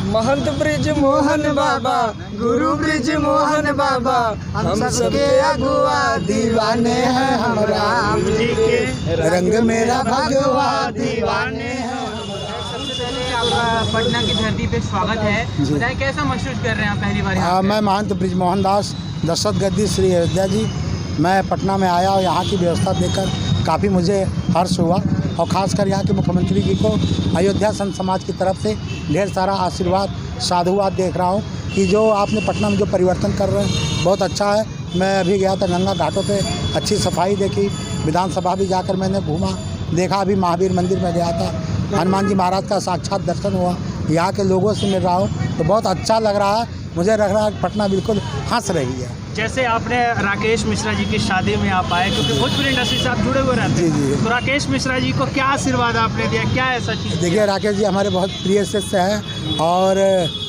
महंत bridge Mohan बाबा, गुरु bridge Mohan बाबा, हम सबके अगुआ दीवाने हैं हम राम जी के, रंग मेरा भगवा दीवाने हैं। सबसे पहले आपका पटना की धरती पे स्वागत है, बताइए कैसा महसूस कर रहे हैं आप पहली बार यहाँ? मैं महंत ब्रिज मोहन दास, दशरथ गद्दी श्री अयोध्या जी, मैं पटना में आया और यहाँ की व्यवस्था देखकर काफ़ी मुझे हर्ष हुआ और ख़ासकर यहाँ के मुख्यमंत्री जी को अयोध्या संत समाज की तरफ से ढेर सारा आशीर्वाद साधुवाद देख रहा हूँ कि जो आपने पटना में जो परिवर्तन कर रहे हैं बहुत अच्छा है। मैं अभी गया था गंगा घाटों पे, अच्छी सफाई देखी, विधानसभा भी जाकर मैंने घूमा देखा, अभी महावीर मंदिर में गया था, हनुमान जी महाराज का साक्षात दर्शन हुआ, यहाँ के लोगों से मिल रहा हूँ तो बहुत अच्छा लग रहा है। मुझे लग रहा है पटना बिल्कुल हंस रही है। जैसे आपने राकेश मिश्रा जी की शादी में आप आए, क्योंकि भोजपुरी इंडस्ट्री से आप जुड़े हुए रहते हैं, जी। तो राकेश मिश्रा जी को क्या आशीर्वाद आपने दिया, क्या ऐसा चीज़? देखिए राकेश जी हमारे बहुत प्रिय शिष्य हैं और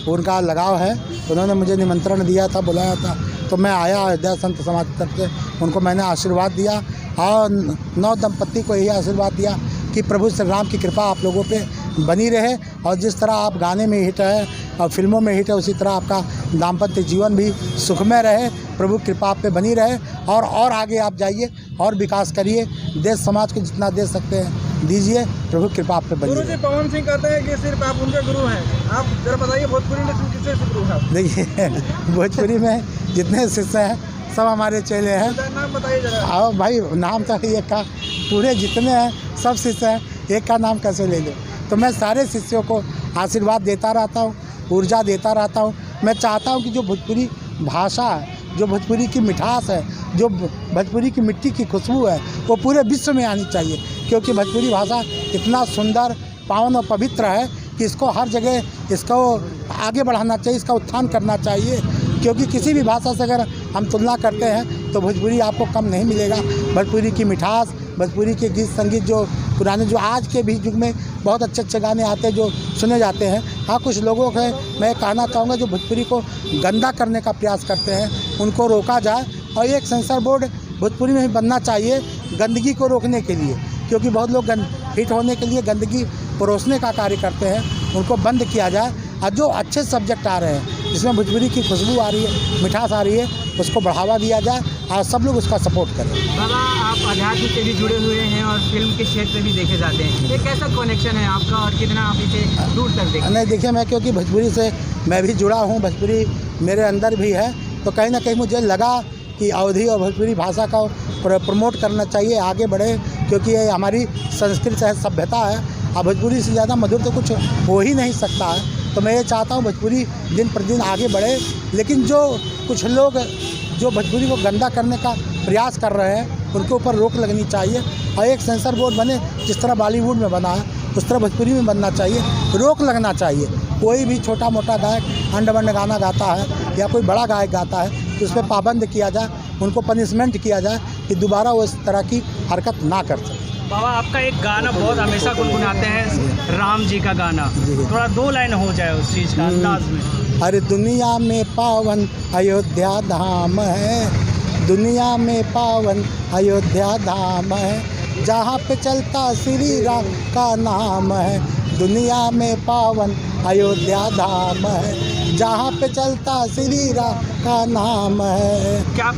उनका लगाव है। उन्होंने मुझे निमंत्रण दिया था, बुलाया था, तो मैं आया अयोध्या संत समाज की तरफ से, उनको मैंने आशीर्वाद दिया और नौ दंपत्ति को यही आशीर्वाद दिया कि प्रभु श्री राम की कृपा आप लोगों पे बनी रहे और जिस तरह आप गाने में हिट है और फिल्मों में हिट है उसी तरह आपका दाम्पत्य जीवन भी सुखमय रहे, प्रभु कृपा आप पे बनी रहे और आगे आप जाइए और विकास करिए, देश समाज को जितना दे सकते हैं दीजिए, प्रभु कृपा आप पे बनी रहे। गुरु जी पवन सिंह कहते हैं कि सिर्फ आप उनके गुरु हैं, आप जरा बताइए भोजपुरी में किससे गुरु हैं? देखिए भोजपुरी में जितने शिष्य हैं सब हमारे चेले हैं। नाम बताइए जरा। आओ भाई, नाम तो एक का पूरे जितने हैं सब शिष्य हैं, एक का नाम कैसे ले लो। तो मैं सारे शिष्यों को आशीर्वाद देता रहता हूँ, ऊर्जा देता रहता हूँ। मैं चाहता हूँ कि जो भोजपुरी भाषा है, जो भोजपुरी की मिठास है, जो भोजपुरी की मिट्टी की खुशबू है, वो पूरे विश्व में आनी चाहिए, क्योंकि भोजपुरी भाषा इतना सुंदर, पावन और पवित्र है कि इसको हर जगह इसको आगे बढ़ाना चाहिए, इसका उत्थान करना चाहिए। क्योंकि किसी भी भाषा से अगर हम तुलना करते हैं तो भोजपुरी आपको कम नहीं मिलेगा। भोजपुरी की मिठास, भोजपुरी के गीत संगीत जो पुराने, जो आज के भी युग में बहुत अच्छे अच्छे गाने आते हैं जो सुने जाते हैं। हाँ, कुछ लोगों के मैं कहना चाहूँगा जो भोजपुरी को गंदा करने का प्रयास करते हैं, उनको रोका जाए और एक सेंसर बोर्ड भोजपुरी में भी बनना चाहिए गंदगी को रोकने के लिए, क्योंकि बहुत लोग हिट होने के लिए गंदगी परोसने का कार्य करते हैं, उनको बंद किया जाए और जो अच्छे सब्जेक्ट आ रहे हैं जिसमें भोजपुरी की खुशबू आ रही है, मिठास आ रही है, उसको बढ़ावा दिया जाए और सब लोग उसका सपोर्ट करें। बाबा, आप अध्यात्म से भी जुड़े हुए हैं और फिल्म के क्षेत्र में भी देखे जाते हैं, ये कैसा कनेक्शन है आपका और कितना आप इसे दूर तक देखते हैं? नहीं, देखिए मैं क्योंकि भोजपुरी से मैं भी जुड़ा हूँ, भोजपुरी मेरे अंदर भी है, तो कहीं ना कहीं मुझे लगा कि अवधी और भोजपुरी भाषा का प्रमोट करना चाहिए, आगे बढ़े, क्योंकि ये हमारी संस्कृति है, सभ्यता है और भोजपुरी से ज़्यादा मधुर तो कुछ हो ही नहीं सकता है। तो मैं ये चाहता हूँ भोजपुरी दिन प्रतिदिन आगे बढ़े, लेकिन जो कुछ लोग जो भोजपुरी को गंदा करने का प्रयास कर रहे हैं उनके ऊपर रोक लगनी चाहिए और एक सेंसर बोर्ड बने, जिस तरह बॉलीवुड में बना है उस तरह भोजपुरी में बनना चाहिए, रोक लगना चाहिए। कोई भी छोटा मोटा गायक अंडबंड गाना गाता है या कोई बड़ा गायक गाता है तो उस पर पाबंद किया जाए, उनको पनिशमेंट किया जाए कि दोबारा वो इस तरह की हरकत ना कर सके। बाबा, आपका एक गाना बहुत हमेशा गुनगुनाते हैं, राम जी का गाना, थोड़ा 2 लाइन हो जाए उस चीज़ का अंदाज में। अरे दुनिया में पावन अयोध्या धाम है, दुनिया में पावन अयोध्या धाम है, जहाँ पे चलता श्री राम का नाम है। दुनिया में पावन अयोध्या धाम है, जहाँ पे चलता श्री राम का नाम है। क्या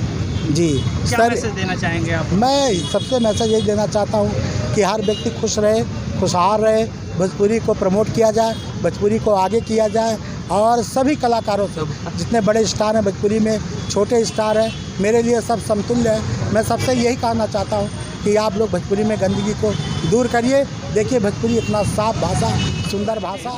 जी क्या मैसेज देना चाहेंगे आप? मैं सबसे मैसेज यही देना चाहता हूँ कि हर व्यक्ति खुश रहे, खुशहाल रहे, भोजपुरी को प्रमोट किया जाए, भोजपुरी को आगे किया जाए और सभी कलाकारों से, जितने बड़े स्टार हैं भोजपुरी में, छोटे स्टार हैं, मेरे लिए सब समतुल्य हैं। मैं सबसे यही कहना चाहता हूँ कि आप लोग भोजपुरी में गंदगी को दूर करिए। देखिए भोजपुरी इतना साफ भाषा, सुंदर भाषा।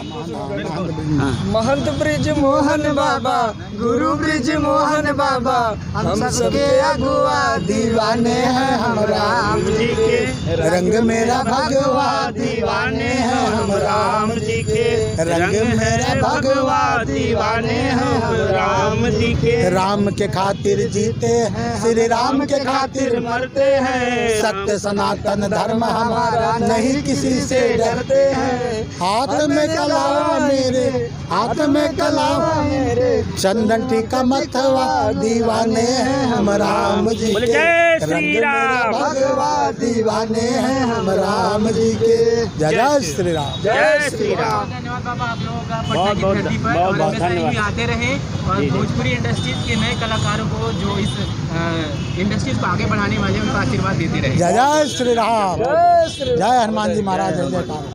महंत ब्रिज मोहन बाबा, गुरु ब्रिज मोहन बाबा, हम सबके अगुआ दीवाने हैं हम राम जी के, रंग मेरा भगवा दीवाने हैं हम राम जी के, रंग मेरा भगवा दीवाने हैं हम राम जी के। राम के खातिर जीते हैं, श्री राम के खातिर मरते हैं, सत्य सनातन धर्म हमारा नहीं किसी से डरते हैं। हाथ में कलावा मेरे, हाथ में कलावा मेरे, चंदन टीका मथवा दीवाने हैं हम राम जी के, रंग मेरा भगवा दीवाने हैं हम राम जी के। जय जय श्री राम। जय श्री राम। धन्यवाद बाबा आप लोगों का पटना की धरती पर, और हमेशा ही आते रहे और भोजपुरी इंडस्ट्रीज के नए कलाकारों को जो इस इंडस्ट्रीज को आगे बढ़ाने वाले उनको आशीर्वाद देते रहे। जय जय श्री राम। जय श्री राम। जय हनुमान जी महाराज, जय जयकार।